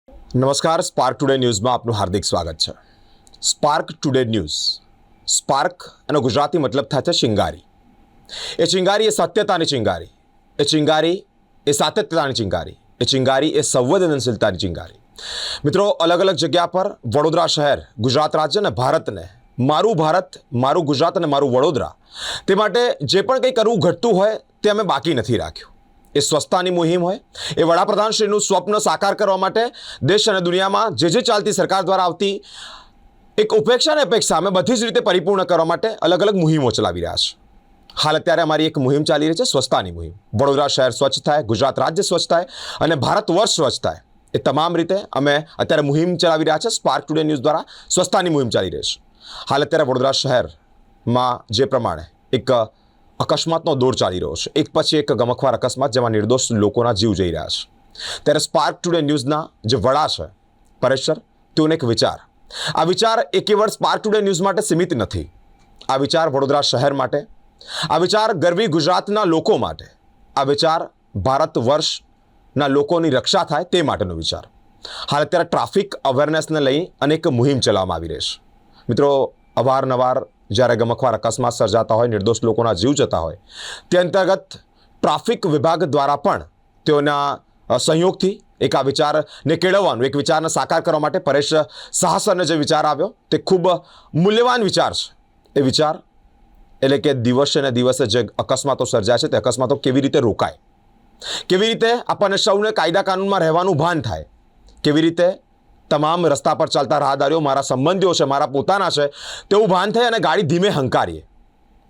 નમસ્કાર, spark today ન્યૂઝમાં આપનું હાર્દિક સ્વાગત છે. Spark today news. સ્પાર્ક એનો ગુજરાતી મતલબ થાય છે ચિંગારી. એ ચિંગારી એ સત્યતાની ચિંગારી, એ ચિંગારી એ સાતત્યતાની ચિંગારી, એ ચિંગારી એ સંવેદનશીલતાની ચિંગારી. મિત્રો, અલગ અલગ જગ્યા પર વડોદરા શહેર, ગુજરાત રાજ્ય અને ભારતને મારું ભારત, મારું ગુજરાત અને મારું વડોદરા, તે માટે જે પણ કંઈ કરવું ઘટતું હોય તે અમે બાકી નથી રાખ્યું. એ સ્વચ્છતાની મુહિમ હોય, એ વડાપ્રધાનશ્રીનું સ્વપ્ન સાકાર કરવા માટે દેશ અને દુનિયામાં જે ચાલતી સરકાર દ્વારા આવતી એક ઉપેક્ષા અને અપેક્ષા અમે બધી જ રીતે પરિપૂર્ણ કરવા માટે અલગ અલગ મુહિમો ચલાવી રહ્યા છે. હાલ અત્યારે અમારી એક મુહિમ ચાલી રહી છે, સ્વચ્છતાની મુહિમ. વડોદરા શહેર સ્વચ્છ થાય, ગુજરાત રાજ્ય સ્વચ્છ થાય અને ભારત વર્ષ સ્વચ્છ થાય, એ તમામ રીતે અમે અત્યારે મુહિમ ચલાવી રહ્યા છે. સ્પાર્ક ટુડે ન્યૂઝ દ્વારા સ્વચ્છતાની મુહિમ ચાલી રહી છે. હાલ અત્યારે વડોદરા શહેરમાં જે પ્રમાણે એક અકસ્માતનો દોર ચાલી રહ્યો છે, એક પછી એક ગમખ્વાર અકસ્માત જેમાં નિર્દોષ લોકોના જીવ જઈ રહ્યા છે, ત્યારે સ્પાર્ક ટુડે ન્યૂઝના જે વડા છે પરેશ સર, તેઓને એક વિચાર, આ વિચાર એ કેવળ સ્પાર્ક ટુડે ન્યૂઝ માટે સીમિત નથી. આ વિચાર વડોદરા શહેર માટે, આ વિચાર ગરવી ગુજરાતના લોકો માટે, આ વિચાર ભારત વર્ષના લોકોની રક્ષા થાય તે માટેનો વિચાર. હાલ અત્યારે ટ્રાફિક અવેરનેસને લઈ અનેક મુહિમ ચલાવવામાં આવી રહી છે. મિત્રો, અવારનવાર જ્યારે ગમખ્વાર અકસ્માત સર્જાતા હોય, નિર્દોષ લોકોના જીવ જતા હોય, તે અંતર્ગત ટ્રાફિક વિભાગ દ્વારા પણ તેઓના સહયોગથી એક આ વિચારને કેળવવાનું, એક વિચારને સાકાર કરવા માટે પરેશ શાહ સરને જે વિચાર આવ્યો તે ખૂબ મૂલ્યવાન વિચાર છે. એ વિચાર એટલે કે દિવસે ને દિવસે જે અકસ્માતો સર્જાય છે તે અકસ્માતો કેવી રીતે રોકાય, કેવી રીતે આપણને સૌને કાયદા કાનૂનમાં રહેવાનું ભાન થાય, કેવી રીતે તમામ રસ્તા પર ચાલતા રાહદારીઓ મારા સંબંધીઓ છે, મારા પોતાના છે તેવું ભાન થાય અને ગાડી ધીમે હંકારીએ.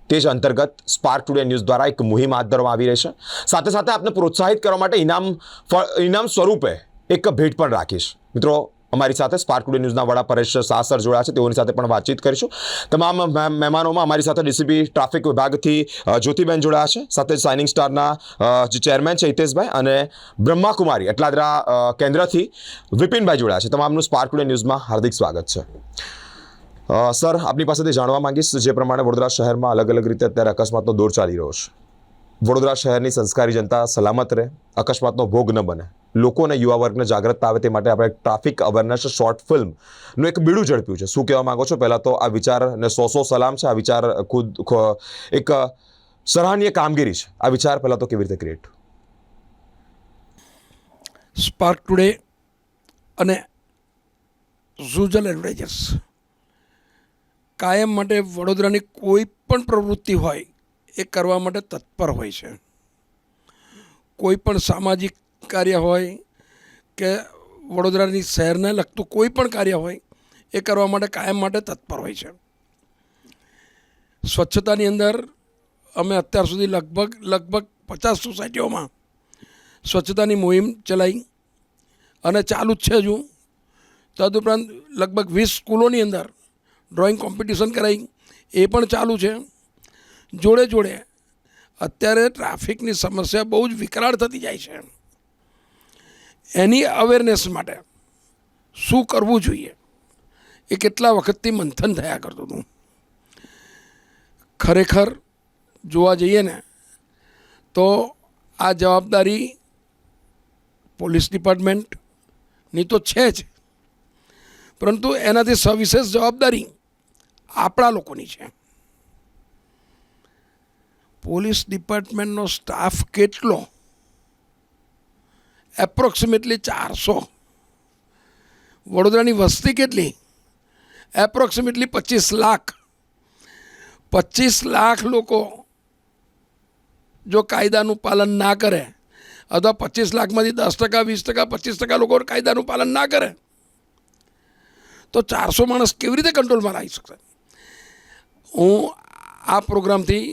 તે જ અંતર્ગત સ્પાર્ક ટુડે ન્યૂઝ દ્વારા એક મુહિમ હાથ ધરવામાં આવી રહી છે. સાથે સાથે આપને પ્રોત્સાહિત કરવા માટે ઇનામ સ્વરૂપે એક ભેટ પણ રાખીશ. મિત્રો, અમારી સાથે સ્પાર્ક ટુડે ન્યૂઝના વડા પરેશ શાહ સર જોડાયા છે, તેઓની સાથે પણ વાતચીત કરીશું. તમામ મહેમાનોમાં અમારી સાથે ડીસીપી ટ્રાફિક વિભાગથી જ્યોતિબેન જોડાયા છે, સાથે શાઇનિંગ સ્ટારના જે ચેરમેન છે હિતેશભાઈ અને બ્રહ્માકુમારી એટલાદરા કેન્દ્રથી વિપિનભાઈ જોડાયા છે. તમામનું સ્પાર્ક ટુડે ન્યૂઝમાં હાર્દિક સ્વાગત છે. સર, આપની પાસેથી જાણવા માંગીશ, જે પ્રમાણે વડોદરા શહેરમાં અલગ અલગ રીતે અત્યારે અકસ્માતનો દોર ચાલી રહ્યો છે. વડોદરા શહેરની સંસ્કારી જનતા સલામત રહે, અકસ્માતનો ભોગ ન બને, લોકોને, યુવા વર્ગને જાગૃતતા આવે તે માટે આપણે ટ્રાફિક અવેરનેસ શોર્ટ ફિલ્મનું એક બીડું ઝડપ્યું છે. શું કહેવા માંગો છો? પહેલાં તો આ વિચારને સો સલામ છે. આ વિચાર ખુદ એક સરાહનીય કામગીરી છે. આ વિચાર પહેલાં તો કેવી રીતે ક્રિએટ? સ્પાર્ક ટુડે અને ઝુઝલ એડવર્ટાઇઝર્સ કાયમ માટે વડોદરાની કોઈ પણ પ્રવૃત્તિ હોય એ કરવા માટે તત્પર હોય છે. કોઈ પણ સામાજિક કાર્ય હોય કે વડોદરાની શહેરને લગતું કોઈ પણ કાર્ય હોય એ કરવા માટે કાયમ માટે તત્પર હોય છે. સ્વચ્છતાની અંદર અમે અત્યાર સુધી લગભગ 50 સોસાયટીઓમાં સ્વચ્છતાની મુહિમ ચલાવી અને ચાલુ જ છે હજુ. તદુપરાંત લગભગ 20 સ્કૂલોની અંદર ડ્રોઈંગ કોમ્પિટિશન કરાવી, એ પણ ચાલુ છે. જોડે જોડે અત્યારે ટ્રાફિકની સમસ્યા બહુ જ વિકરાળ થતી જાય છે. એની અવેરનેસ માટે શું કરવું જોઈએ એ કેટલા વખતથી મંથન થયા કરતું હતું. ખરેખર જોવા જઈએ ને તો આ જવાબદારી પોલીસ ડિપાર્ટમેન્ટની તો છે જ, પરંતુ એનાથી સવિશેષ જવાબદારી આપણા લોકોની છે. પોલીસ ડિપાર્ટમેન્ટનો સ્ટાફ કેટલો? એપ્રોક્સિમેટલી 400. વડોદરાની વસ્તી કેટલી? એપ્રોક્સિમેટલી 25 લાખ. 25 લાખ લોકો જો કાયદાનું પાલન ના કરે, અથવા 25 લાખમાંથી 10%, 20%, 25% લોકો કાયદાનું પાલન ના કરે, તો 400 માણસ કેવી રીતે કંટ્રોલમાં આવી શકશે? હું આ પ્રોગ્રામથી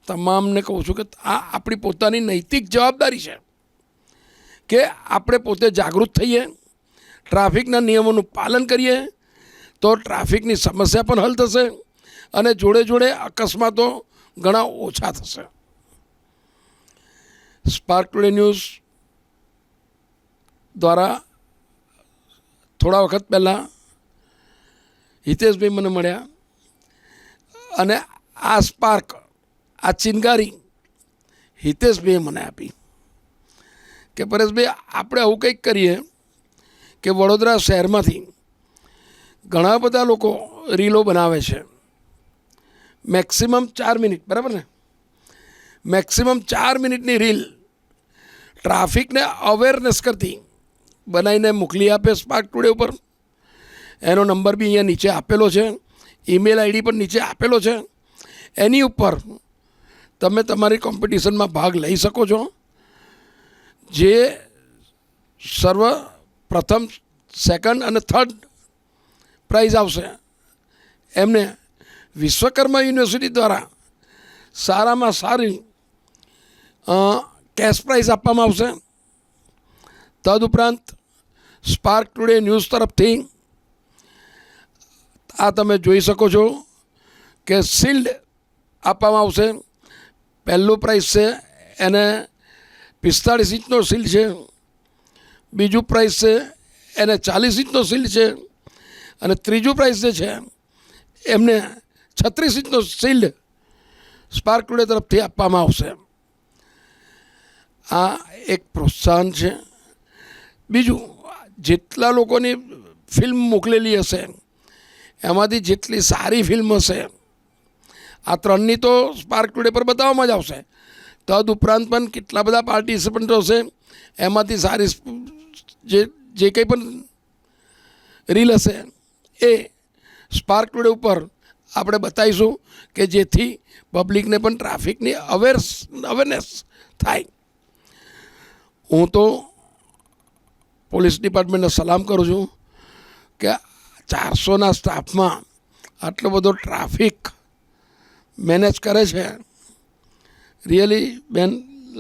તમામને કહું છું કે આ આપણી પોતાની નૈતિક જવાબદારી છે કે આપણે પોતે જાગૃત થઈએ, ટ્રાફિકના નિયમોનું પાલન કરીએ, તો ટ્રાફિકની સમસ્યા પણ હલ થશે અને જોડે જોડે અકસ્માતો ઘણા ઓછા થશે. સ્પાર્ક ટુડે ન્યૂઝ દ્વારા થોડા વખત પહેલાં હિતેશભાઈ મને મળ્યા અને આ સ્પાર્ક, આ ચિનગારી હિતેશભાઈએ મને આપી કે પરેશભાઈ, આપણે આવું કંઈક કરીએ કે વડોદરા શહેરમાંથી ઘણા બધા લોકો રીલો બનાવે છે. મેક્સિમમ 4 મિનિટ, બરાબર ને? મેક્સિમમ 4 મિનિટની રીલ ટ્રાફિકને અવેરનેસ કરતી બનાવીને મોકલી આપે સ્પાર્ક ટુડે ઉપર. એનો નંબર બી અહીંયા નીચે આપેલો છે, ઈમેલ આઈડી પણ નીચે આપેલો છે. એની ઉપર તમે તમારી કોમ્પિટિશનમાં ભાગ લઈ શકો છો. જે પ્રથમ, સેકન્ડ અને થર્ડ પ્રાઇઝ આવશે એમને વિશ્વકર્મા યુનિવર્સિટી દ્વારા સારામાં સારી કેશ પ્રાઇઝ આપવામાં આવશે. તદુપરાંત સ્પાર્ક ટુડે ન્યૂઝ તરફથી આ તમે જોઈ શકો છો કે શિલ્ડ આપવામાં આવશે. પહેલું પ્રાઇઝ છે એને 45 ઇંચનો શિલ્ડ છે, બીજું પ્રાઇઝ છે એને 40 ઇંચનો શિલ્ડ છે, અને ત્રીજું પ્રાઇઝ જે છે એમને 36 ઇંચનો શિલ્ડ સ્પાર્ક ટુડે તરફથી આપવામાં આવશે. આ એક પ્રોત્સાહન છે. બીજું, જેટલા લોકોની ફિલ્મ મોકલેલી હશે એમાંથી જેટલી સારી ફિલ્મ હશે, આ 3ની તો સ્પાર્ક ટુડે પર બતાવવામાં જ આવશે. તદુપરાંત પણ કેટલા બધા પાર્ટિસિપન્ટો હશે, એમાંથી સારી જે કંઈ પણ રીલ હશે એ સ્પાર્ક ટુડે ઉપર આપણે બતાવીશું કે જેથી પબ્લિકને પણ ટ્રાફિકની અવેરનેસ થાય. હું તો પોલીસ ડિપાર્ટમેન્ટને સલામ કરું છું કે 400ના સ્ટાફમાં આટલો બધો ટ્રાફિક મેનેજ કરે છે. રિયલી બેન,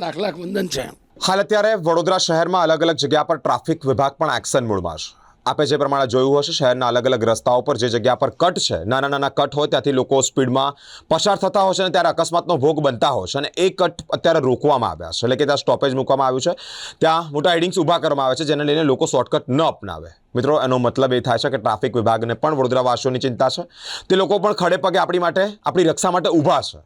લાખ લાખ વંદન છે. હાલ અત્યારે વડોદરા શહેરમાં અલગ અલગ જગ્યા પર ટ્રાફિક વિભાગ પણ એક્શન મોડમાં છે. આપે જે પ્રમાણે જોયું હશે, શહેરના અલગ અલગ રસ્તાઓ પર જે જગ્યા પર કટ છે, નાના નાના કટ હોય ત્યાંથી લોકો સ્પીડમાં પસાર થતા હોય છે અને ત્યારે અકસ્માતનો ભોગ બનતા હોય છે. અને એ કટ અત્યારે રોકવામાં આવ્યા છે, એટલે કે ત્યાં સ્ટોપેજ મૂકવામાં આવ્યું છે. ત્યાં મોટા હેડિંગ્સ ઊભા કરવામાં આવે છે જેને લઈને લોકો શોર્ટકટ ન અપનાવે. મિત્રો, એનો મતલબ એ થાય છે કે ટ્રાફિક વિભાગને પણ વડોદરાવાસીઓની ચિંતા છે. તે લોકો પણ ખડે પગે આપણી રક્ષા માટે ઊભા છે.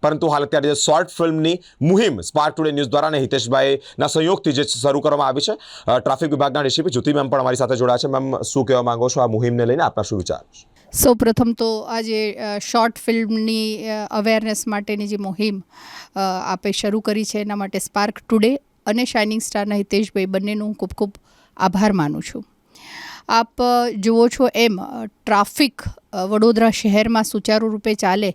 પરંતુ હાલ અત્યારે જે શોર્ટ ફિલ્મની મુહિમ સ્પાર્ક ટુડે ન્યૂઝ દ્વારા અને હિતેશભાઈના સહયોગથી જે શરૂ કરવામાં આવી છે, ટ્રાફિક વિભાગના ડીસીપી જ્યોતિ મેમ પણ અમારી સાથે જોડાયા છે. મેમ, શું કહેવા માંગો છો આ મુહિમને લઈને? આપના શું વિચાર છે? સૌપ્રથમ તો આજે શોર્ટ ફિલ્મની અવેરનેસ માટેની જે મુહિમ આપે શરૂ કરી છે એના માટે સ્પાર્ક ટુડે અને શાઇનિંગ સ્ટારના હિતેશભાઈ બંનેનું હું ખૂબ ખૂબ આભાર માનું છું. આપ જુઓ છો એમ ટ્રાફિક વડોદરા શહેરમાં સુચારુ રૂપે ચાલે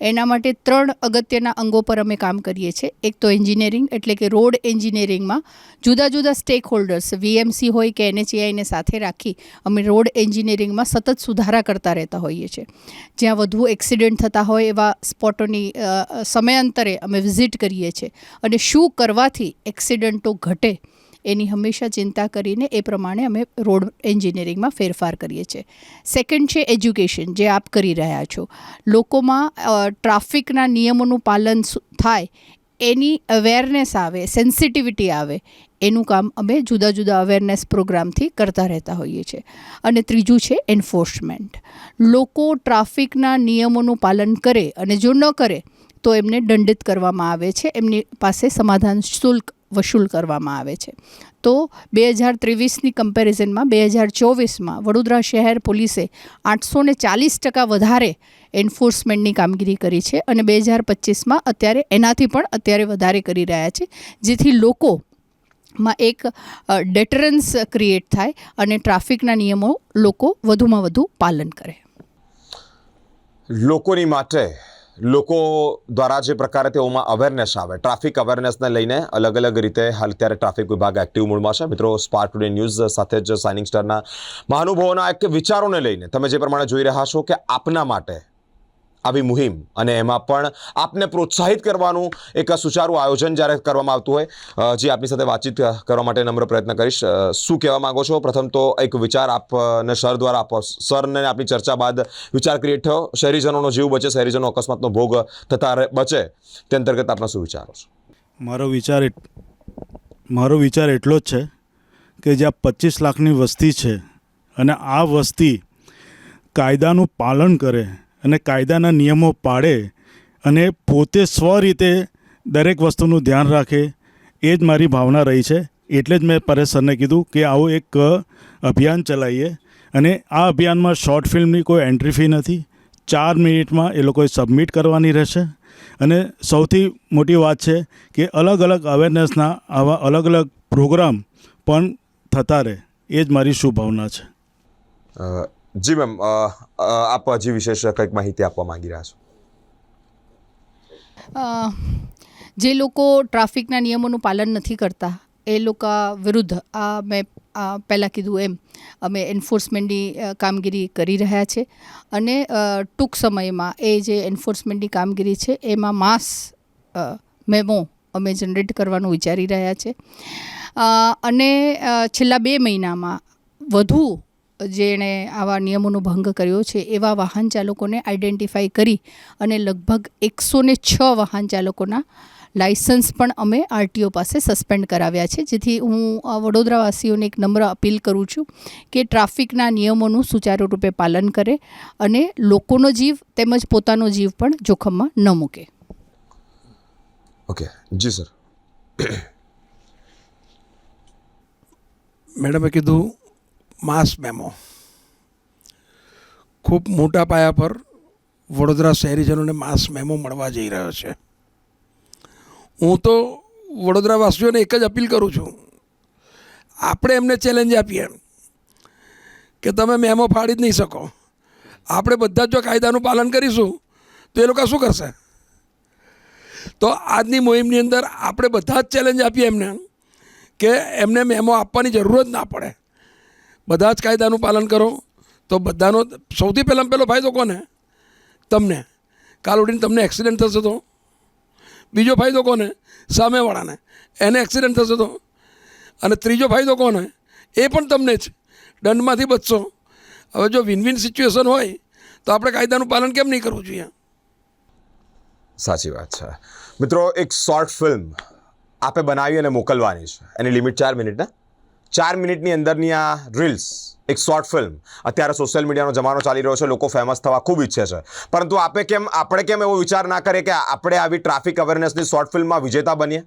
એના માટે 3 અગત્યના અંગો પર અમે કામ કરીએ છીએ. એક તો એન્જિનિયરિંગ, એટલે કે રોડ એન્જિનિયરિંગમાં જુદા જુદા સ્ટેક હોલ્ડર્સ, વીએમસી હોય કે NHAIને સાથે રાખી અમે રોડ એન્જિનિયરિંગમાં સતત સુધારા કરતા રહેતા હોઈએ છીએ. જ્યાં વધુ એક્સિડન્ટ થતા હોય એવા સ્પોટોની સમયાંતરે અમે વિઝિટ કરીએ છીએ અને શું કરવાથી એક્સિડન્ટો ઘટે એની હંમેશા ચિંતા કરીને એ પ્રમાણે અમે રોડ એન્જિનિયરિંગમાં ફેરફાર કરીએ છીએ. સેકન્ડ છે એજ્યુકેશન, જે આપ કરી રહ્યા છો. લોકોમાં ટ્રાફિકના નિયમોનું પાલન થાય, એની અવેરનેસ આવે, સેન્સિટિવિટી આવે, એનું કામ અમે જુદા જુદા અવેરનેસ પ્રોગ્રામથી કરતા રહેતા હોઈએ છીએ. અને ત્રીજું છે એન્ફોર્સમેન્ટ. લોકો ટ્રાફિકના નિયમોનું પાલન કરે અને જો ન કરે તો એમને દંડિત કરવામાં આવે છે, એમની પાસે સમાધાન શુલ્ક વસૂલ કરવામાં આવે છે. તો 2023ની કમ્પેરિઝનમાં 2024માં વડોદરા શહેર પોલીસે 840% વધારે એન્ફોર્સમેન્ટની કામગીરી કરી છે અને 2025માં અત્યારે એનાથી પણ અત્યારે વધારે કરી રહ્યા છે, જેથી લોકોમાં એક ડેટરન્સ ક્રિએટ થાય અને ટ્રાફિકના નિયમો લોકો વધુમાં વધુ પાલન કરે. લોકો દ્વારા જે પ્રકારે તેઓમાં અવેરનેસ આવે, ટ્રાફિક અવેરનેસને લઈને અલગ અલગ રીતે હાલ ત્યારે ટ્રાફિક વિભાગ એક્ટિવ મોડમાં છે. મિત્રો, સ્પાર્ક ટુડે ન્યૂઝ સાથે જ શાઇનિંગ સ્ટારના મહાનુભાવોના એક વિચારોને લઈને તમે જે પ્રમાણે જોઈ રહ્યા છો કે આપના માટે આવી મુહિમ અને એમાં પણ આપને પ્રોત્સાહિત કરવાનું એક સુચારું આયોજન જ્યારે કરવામાં આવતું હોય, જે આપની સાથે વાતચીત કરવા માટે નમ્ર પ્રયત્ન કરીશ. શું કહેવા માંગો છો? પ્રથમ તો એક વિચાર આપને સર દ્વારા સરને આપની ચર્ચા બાદ વિચાર ક્રિએટ થયો, શહેરીજનોનો જીવ બચે, શહેરીજનો અકસ્માતનો ભોગ થતા બચે, તે અંતર્ગત આપના શું વિચારો છે? મારો વિચાર એટલો જ છે કે જ્યાં 25 લાખની વસ્તી છે અને આ વસ્તી કાયદાનું પાલન કરે અને કાયદાના નિયમો પાળે અને પોતે સ્વ રીતે દરેક વસ્તુનું ધ્યાન રાખે, એ જ મારી ભાવના રહી છે. એટલે જ મેં પરેશ સરને કીધું કે આવું એક અભિયાન ચલાવીએ અને આ અભિયાનમાં શોર્ટ ફિલ્મની કોઈ એન્ટ્રી ફી નથી. 4 મિનિટમાં એ લોકોએ સબમિટ કરવાની રહેશે અને સૌથી મોટી વાત છે કે અલગ અલગ અવેરનેસના આવા અલગ અલગ પ્રોગ્રામ પણ થતા રહે, એ જ મારી શુભભાવના છે. જી મેમ, આપ હજી વિશેષ કંઈક માહિતી આપવા માંગી રહ્યા છો? જે લોકો ટ્રાફિકના નિયમોનું પાલન નથી કરતા એ લોકો વિરુદ્ધ મેં પહેલાં કીધું એમ અમે એન્ફોર્સમેન્ટની કામગીરી કરી રહ્યા છે અને ટૂંક સમયમાં એ જે એન્ફોર્સમેન્ટની કામગીરી છે એમાં માસ મેમો અમે જનરેટ કરવાનું વિચારી રહ્યા છે અને છેલ્લા 2 મહિનામાં વધુ જેણે આવા નિયમોનો ભંગ કર્યો છે એવા વાહન ચાલકોને આઈડેન્ટિફાઈ કરી અને લગભગ 106 વાહન ચાલકોના લાઇસન્સ પણ અમે આરટીઓ પાસે સસ્પેન્ડ કરાવ્યા છે, જેથી હું વડોદરાવાસીઓને એક નમ્ર અપીલ કરું છું કે ટ્રાફિકના નિયમોનું સુચારુ રૂપે પાલન કરે અને લોકોનો જીવ તેમજ પોતાનો જીવ પણ જોખમમાં ન મૂકે. ઓકે, જી સર. મેડમે કીધું માસ મેમો ખૂબ મોટા પાયા પર વડોદરા શહેરીજનોને માસ મેમો મળવા જઈ રહ્યો છે. હું તો વડોદરાવાસીઓને એક જ અપીલ કરું છું, આપણે એમને ચેલેન્જ આપીએ કે તમે મેમો ફાડી જ નહીં શકો. આપણે બધા જ જો કાયદાનું પાલન કરીશું તો એ લોકો શું કરશે? તો આજની મુહિમની અંદર આપણે બધા જ ચેલેન્જ આપીએ એમને કે એમને મેમો આપવાની જરૂર જ ના પડે. બધા જ કાયદાનું પાલન કરો તો બધાનો સૌથી પહેલો ફાયદો કોને? તમને. કાલ ઉઠીને તમને એક્સિડન્ટ થશે તો બીજો ફાયદો કોને? સામેવાળાને, એને એક્સિડન્ટ થશે તો. અને ત્રીજો ફાયદો કોને? એ પણ તમને જ. દંડમાંથી બચશો. હવે જો વિન વિન સિચ્યુએશન હોય તો આપણે કાયદાનું પાલન કેમ નહીં કરવું જોઈએ? સાચી વાત છે. મિત્રો, એક શોર્ટ ફિલ્મ આપે બનાવી અને મોકલવાની છે. એની લિમિટ 4 મિનિટ ને 4 મિનિટની અંદરની આ રીલ્સ, એક શોર્ટ ફિલ્મ, અત્યારે સોશિયલ મીડિયાનો જમાનો ચાલી રહ્યો છે, લોકો ફેમસ થવા ખૂબ ઈચ્છે છે, પરંતુ આપણે કેમ એવો વિચાર ના કરીએ કે આપણે આવી ટ્રાફિક અવેરનેસની શોર્ટ ફિલ્મમાં વિજેતા બનીએ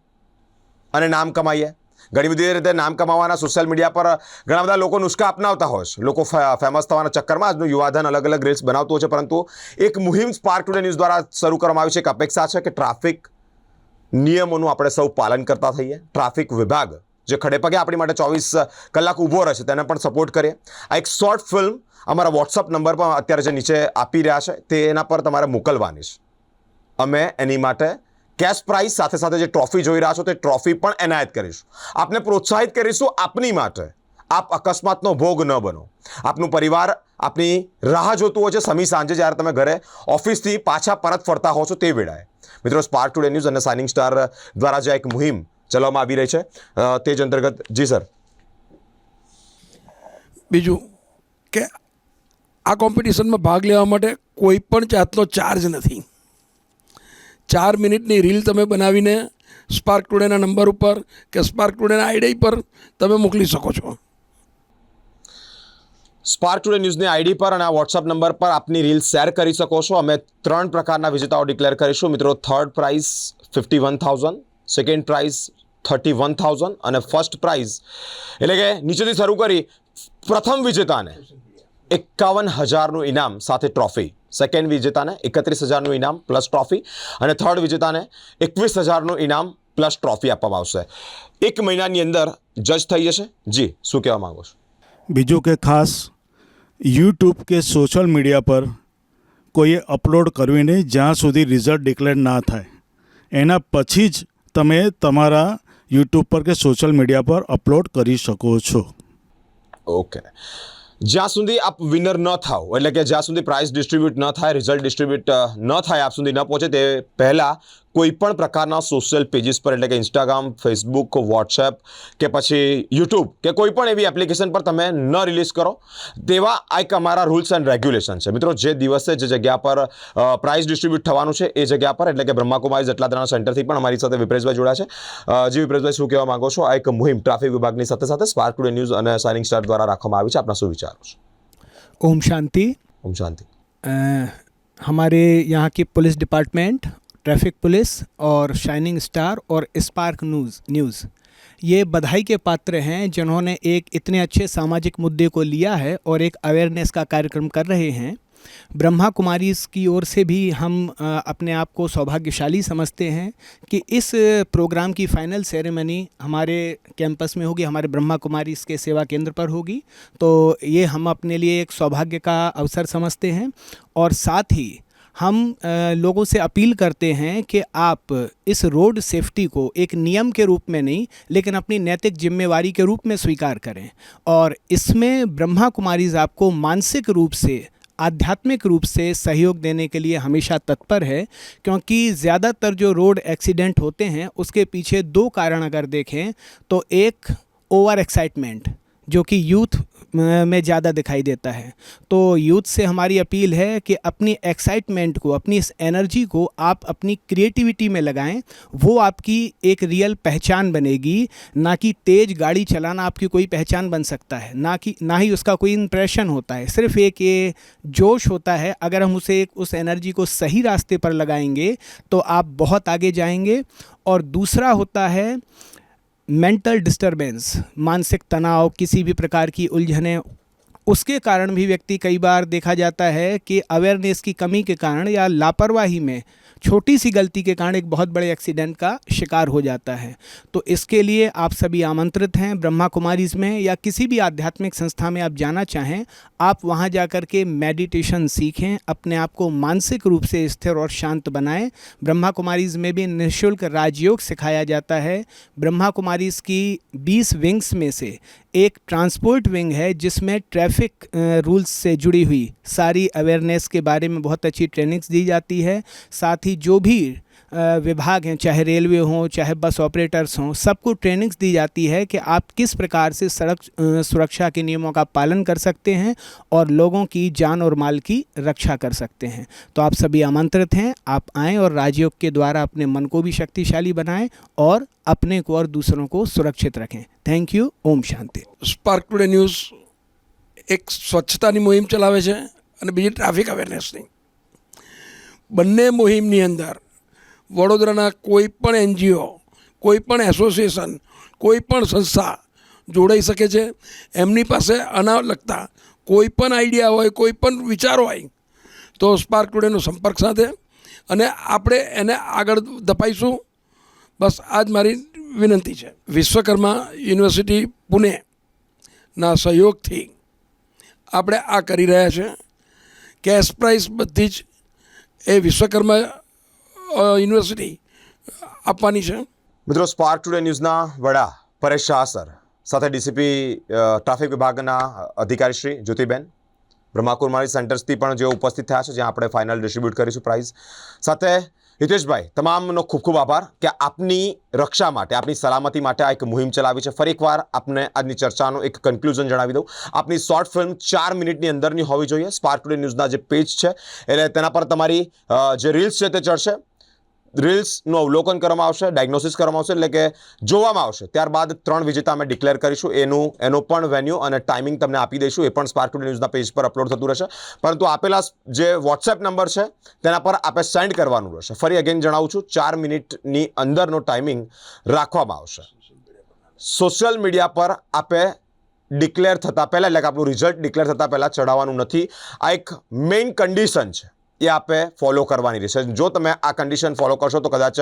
અને નામ કમાઈએ? ઘણી બધી રીતે નામ કમાવાના સોશિયલ મીડિયા પર ઘણા બધા લોકો નુસ્ખા અપનાવતા હોય છે. લોકો ફેમસ થવાના ચક્કરમાં આજનું યુવાધન અલગ અલગ રીલ્સ બનાવતું હોય છે, પરંતુ એક મુહિમ સ્પાર્ક ટુડે ન્યૂઝ દ્વારા શરૂ કરવામાં આવી છે. એક અપેક્ષા છે કે ટ્રાફિક નિયમોનું આપણે સૌ પાલન કરતા થઈએ. ટ્રાફિક વિભાગ જે ખડે પગે આપણી માટે 24 કલાક ઊભો રહે છે તેને પણ સપોર્ટ કરીએ. આ એક શોર્ટ ફિલ્મ અમારા વોટ્સઅપ નંબર પર અત્યારે જે નીચે આપી રહ્યા છે તેના પર તમારે મોકલવાની છે. અમે એની માટે કેશ પ્રાઇઝ સાથે સાથે જે ટ્રોફી જોઈ રહ્યા છો તે ટ્રોફી પણ એનાયત કરીશું. આપને પ્રોત્સાહિત કરીશું આપની માટે. આપ અકસ્માતનો ભોગ ન બનો. આપનું પરિવાર આપની રાહ જોતું હોય છે સમી સાંજે જ્યારે તમે ઘરે ઓફિસથી પાછા પરત ફરતા હો છો તે વેળાએ. મિત્રો, સ્પાર્ક ટુડે ન્યૂઝ અને શાઇનિંગ સ્ટાર દ્વારા જે એક મુહિમ ચલાવવામાં આવી રહી છે તે જ અંતર્ગત. જી સર. બીજું કે આ કોમ્પિટિશનમાં ભાગ લેવા માટે કોઈ પણ જાતનો ચાર્જ નથી. 4 મિનિટની રીલ તમે બનાવીને સ્પાર્ક ટુડેના નંબર ઉપર કે સ્પાર્ક ટુડેના આઈડી પર તમે મોકલી શકો છો. સ્પાર્ક ટુડે ન્યૂઝની આઈડી પર અને આ વોટ્સઅપ નંબર પર આપની રીલ શેર કરી શકો છો. અમે 3 પ્રકારના વિજેતાઓ ડિક્લેર કરીશું. મિત્રો, થર્ડ પ્રાઇઝ 51,000, સેકન્ડ પ્રાઇઝ 31,000 અને ફર્સ્ટ પ્રાઇઝ એટલે કે નીચેથી શરૂ કરી પ્રથમ વિજેતાને 51,000નું ઇનામ સાથે ટ્રોફી, સેકન્ડ વિજેતાને 31,000નું ઇનામ પ્લસ ટ્રોફી અને થર્ડ વિજેતાને 21,000નું ઇનામ પ્લસ ટ્રોફી આપવામાં આવશે. 1 મહિનાની અંદર જજ થઈ જશે. જી, શું કહેવા માંગો છો? બીજું કે ખાસ યુટ્યુબ કે સોશિયલ મીડિયા પર કોઈએ અપલોડ કરવી નહીં જ્યાં સુધી રિઝલ્ટ ડિક્લેર ના થાય. એના પછી જ તમે તમારા યુટ્યુબ પર કે સોશિયલ મીડિયા પર અપલોડ કરી શકો છો. ઓકે. જ્યાં સુધી આપ વિનર ન થાઓ, એટલે કે જ્યાં સુધી પ્રાઇઝ ડિસ્ટ્રીબ્યુટ ન થાય, રિઝલ્ટ ડિસ્ટ્રીબ્યુટ ન થાય, આપ સુધી ન પહોંચે તે પહેલાં કોઈ પણ પ્રકારના સોશિયલ પેજીસ પર એટલે કે ઇન્સ્ટાગ્રામ, ફેસબુક, વોટ્સએપ કે પછી યુટ્યુબ કે કોઈ પણ એવી એપ્લિકેશન પર તમે ન રિલીઝ કરો. તેવા એક અમારા રૂલ્સ એન્ડ રેગ્યુલેશન છે. મિત્રો, જે દિવસે જે જગ્યા પર પ્રાઇઝ ડિસ્ટ્રીબ્યુટ થવાનું છે એ જગ્યા પર એટલે કે બ્રહ્માકુમારી જટલાદરાના સેન્ટરથી પણ અમારી સાથે વિપ્રેશભાઈ જોડા છે. જી વિપ્રેશભાઈ, શું કહેવા માંગો છો? આ એક મુહિમ ટ્રાફિક વિભાગની સાથે સાથે સ્પાર્ક ટુડે ન્યૂઝ અને શાઇનિંગ સ્ટાર દ્વારા રાખવામાં આવી છે. આપના શું વિચારો છે? ओम शांति. ઓમ શાંતિ. हमारे यहाँ की पुलिस डिपार्टमेंट, ट्रैफिक पुलिस और शाइनिंग स्टार और स्पार्क न्यूज़ ये बधाई के पात्र हैं जिन्होंने एक इतने अच्छे सामाजिक मुद्दे को लिया है और एक अवेयरनेस का कार्यक्रम कर रहे हैं। ब्रह्मा कुमारीज़ की ओर से भी हम अपने आप को सौभाग्यशाली समझते हैं कि इस प्रोग्राम की फ़ाइनल सेरेमनी हमारे कैंपस में होगी, हमारे ब्रह्मा कुमारीज़ के सेवा केंद्र पर होगी। तो ये हम अपने लिए एक सौभाग्य का अवसर समझते हैं और साथ ही हम लोगों से अपील करते हैं कि आप इस रोड सेफ्टी को एक नियम के रूप में नहीं लेकिन अपनी नैतिक जिम्मेवारी के रूप में स्वीकार करें। और इसमें ब्रह्मा कुमारीज़ आपको मानसिक रूप से, आध्यात्मिक रूप से सहयोग देने के लिए हमेशा तत्पर है, क्योंकि ज़्यादातर जो रोड एक्सीडेंट होते हैं उसके पीछे दो कारण अगर देखें तो एक ओवर एक्साइटमेंट जो कि यूथ में ज़्यादा दिखाई देता है। तो यूथ से हमारी अपील है कि अपनी एक्साइटमेंट को, अपनी इस एनर्जी को आप अपनी क्रिएटिविटी में लगाएं, वो आपकी एक रियल पहचान बनेगी। ना कि तेज़ गाड़ी चलाना आपकी कोई पहचान बन सकता है, ना ही उसका कोई इंप्रेशन होता है। सिर्फ एक ये जोश होता है, अगर हम उस एनर्जी को सही रास्ते पर लगाएंगे तो आप बहुत आगे जाएंगे। और दूसरा होता है मेंटल डिस्टरबेंस, मानसिक तनाव, किसी भी प्रकार की उलझनें, उसके कारण भी व्यक्ति कई बार देखा जाता है कि अवेयरनेस की कमी के कारण या लापरवाही में छोटी सी गलती के कारण एक बहुत बड़े एक्सीडेंट का शिकार हो जाता है। तो इसके लिए आप सभी आमंत्रित हैं। ब्रह्मा कुमारीज़ में या किसी भी आध्यात्मिक संस्था में आप जाना चाहें, आप वहां जाकर के मेडिटेशन सीखें, अपने आप को मानसिक रूप से स्थिर और शांत बनाएं। ब्रह्मा कुमारीज़ में भी निःशुल्क राजयोग सिखाया जाता है। ब्रह्मा कुमारीज़ की 20 विंग्स में से एक ट्रांसपोर्ट विंग है जिसमें ट्रैफिक रूल्स से जुड़ी हुई सारी अवेयरनेस के बारे में बहुत अच्छी ट्रेनिंग्स दी जाती है। साथ ही जो भी विभाग हैं, चाहे रेलवे हों, चाहे बस ऑपरेटर्स हों, सबको ट्रेनिंग्स दी जाती है कि आप किस प्रकार से सड़क सुरक्षा के नियमों का पालन कर सकते हैं और लोगों की जान और माल की रक्षा कर सकते हैं। तो आप सभी आमंत्रित हैं, आप आएँ और राजयोग के द्वारा अपने मन को भी शक्तिशाली बनाएं और अपने को और दूसरों को सुरक्षित रखें। Thank you. ओम शांति। સ્પાર્ક ટુડે ન્યૂઝ એક સ્વચ્છતાની મુહિમ ચલાવે છે અને બીજી ટ્રાફિક અવેરનેસની. બંને મુહિમની અંદર વડોદરાના કોઈ પણ એનજીઓ, કોઈ પણ એસોસિએશન, કોઈ પણ સંસ્થા જોડાઈ શકે છે. એમની પાસે આના લગતા કોઈ પણ આઈડિયા હોય, કોઈ પણ વિચારો હોય તો સ્પાર્ક ટુડેનો સંપર્ક સાધે અને આપણે એને આગળ ધપાઈશું. બસ આ જ મારી વિનંતી છે. વિશ્વકર્મા યુનિવર્સિટી પુણેના સહયોગથી આપણે આ કરી રહ્યા છે. કેશ પ્રાઇઝ બધી જ એ વિશ્વકર્મા યુનિવર્સિટી આપવાની છે. મિત્રો, સ્પાર્ક ટુડે ન્યૂઝના વડા પરેશ શાહ સર સાથે ડીસીપી ટ્રાફિક વિભાગના અધિકારી શ્રી જ્યોતિબેન, બ્રહ્મા કુમારી સેન્ટર્સથી પણ જેઓ ઉપસ્થિત થયા છે, જ્યાં આપણે ફાઇનલ ડિસ્ટ્રીબ્યુટ કરીશું પ્રાઇઝ. સાથે હિતેશભાઈ, તમામનો ખૂબ ખૂબ આભાર કે આપની રક્ષા માટે, આપની સલામતી માટે આ એક મુહિમ ચલાવી છે. ફરી એકવાર આપને આજની ચર્ચાનો એક કન્ક્લુઝન જણાવી દઉં. આપની શોર્ટ ફિલ્મ 4 મિનિટની અંદરની હોવી જોઈએ. સ્પાર્ક ટુડે ન્યૂઝના જે પેજ છે એટલે તેના પર તમારી જે રીલ્સ છે તે ચડશે. રીલ્સનું અવલોકન કરવામાં આવશે, ડાયગ્નોસિસ કરવામાં આવશે, એટલે કે જોવામાં આવશે. ત્યારબાદ 3 વિજેતા અમે ડિક્લેર કરીશું. એનો પણ વેન્યુ અને ટાઈમિંગ તમને આપી દઈશું. એ પણ સ્પાર્ક ટુડે ન્યૂઝના પેજ પર અપલોડ થતું રહેશે. પરંતુ આપેલા જે વોટ્સએપ નંબર છે તેના પર આપે સેન્ડ કરવાનું રહેશે. ફરી અગેન જણાવું છું, 4 મિનિટની અંદરનો ટાઈમિંગ રાખવામાં આવશે. સોશિયલ મીડિયા પર આપે ડિક્લેર થતાં પહેલાં, એટલે કે આપણું રિઝલ્ટ ડિક્લેર થતાં પહેલાં ચડાવવાનું નથી. આ એક મેઇન કન્ડિશન છે, એ આપે ફોલો કરવાની રહેશે. જો તમે આ કન્ડિશન ફોલો કરશો તો કદાચ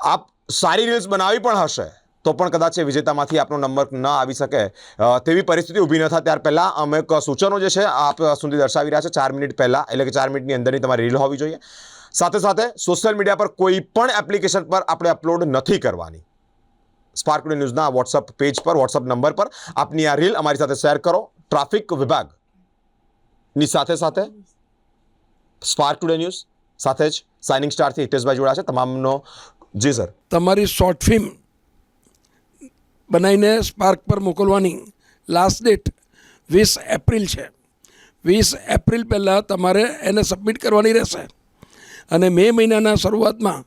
આપ સારી રીલ્સ બનાવી પણ હશે તો પણ કદાચ એ વિજેતામાંથી આપનો નંબર ન આવી શકે તેવી પરિસ્થિતિ ઊભી ન થાય. ત્યાર પહેલાં અમે સૂચનો જે છે આપ સુધી દર્શાવી રહ્યા છે 4 મિનિટ પહેલાં, એટલે કે 4 મિનિટની અંદરની તમારી રીલ હોવી જોઈએ. સાથે સાથે સોશિયલ મીડિયા પર કોઈ પણ એપ્લિકેશન પર આપણે અપલોડ નથી કરવાની. સ્પાર્ક ટુડે ન્યૂઝના વોટ્સઅપ પેજ પર, વોટ્સઅપ નંબર પર આપની આ રીલ અમારી સાથે શેર કરો. ટ્રાફિક વિભાગની સાથે સાથે સ્પાર્ક ટુડે ન્યૂઝ સાથે જ સાઇનિંગ સ્ટારથી હિતેશભાઈ જોડાયા છે. તમામનો જી સર. તમારી શોર્ટ ફિલ્મ બનાવીને સ્પાર્ક પર મોકલવાની લાસ્ટ ડેટ 20 એપ્રિલ છે. 20 એપ્રિલ પહેલાં તમારે એને સબમિટ કરવાની રહેશે અને મે મહિનાના શરૂઆતમાં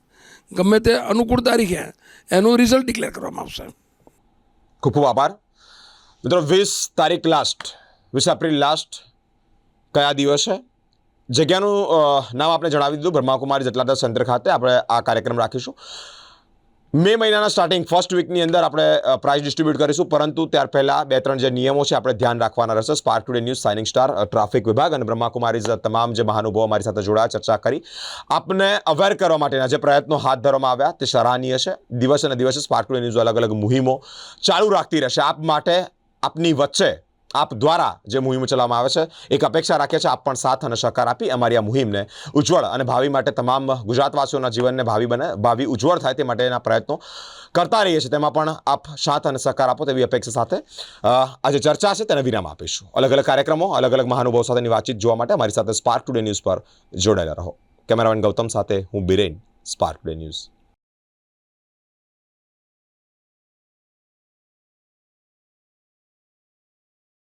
ગમે તે અનુકૂળ તારીખે એનું રિઝલ્ટ ડિક્લેર કરવામાં આવશે. ખૂબ ખૂબ આભાર. મિત્રો, 20 તારીખ લાસ્ટ, 20 એપ્રિલ લાસ્ટ કયા દિવસે? જગ્યાનું નામ આપણે જણાવી દીધું. બ્રહ્માકુમારી જટલાદા સેન્ટર ખાતે આપણે આ કાર્યક્રમ રાખીશું. મે મહિનાના સ્ટાર્ટિંગ ફર્સ્ટ વીકની અંદર આપણે પ્રાઇઝ ડિસ્ટ્રીબ્યુટ કરીશું, પરંતુ ત્યાર પહેલાં 2-3 જે નિયમો છે આપણે ધ્યાન રાખવાના રહેશે. Spark today news, shining star, traffic વિભાગ અને બ્રહ્માકુમારીઝ તમામ જે મહાનુભાવો મારી સાથે જોડાયા, ચર્ચા કરી, આપને અવેર કરવા માટેના જે પ્રયત્નો હાથ ધરવામાં આવ્યા તે સરાહનીય છે. દિવસે અને દિવસે સ્પાર્ક ટુડે ન્યૂઝ અલગ અલગ મુહિમો ચાલુ રાખતી રહેશે. આપ માટે, આપની વચ્ચે, આપ દ્વારા જે મુહિમ ચલાવવામાં આવે છે, એક અપેક્ષા રાખીએ છીએ આપ પણ સાથ અને સહકાર આપી અમારી આ મુહિમને ઉજ્જવળ અને ભાવિ માટે તમામ ગુજરાતવાસીઓના જીવનને ભાવિ ઉજ્જવળ થાય તે માટેના પ્રયત્નો કરતા રહીએ છીએ. તેમાં પણ આપ સાથ અને સહકાર આપો તેવી અપેક્ષા સાથે આ જે ચર્ચા છે તેને વિરામ આપીશું. અલગ અલગ કાર્યક્રમો, અલગ અલગ મહાનુભાવો સાથેની વાતચીત જોવા માટે અમારી સાથે સ્પાર્ક ટુડે ન્યૂઝ પર જોડાયેલા રહો. કેમેરામેન ગૌતમ સાથે હું બિરેન, સ્પાર્ક ટુડે ન્યૂઝ.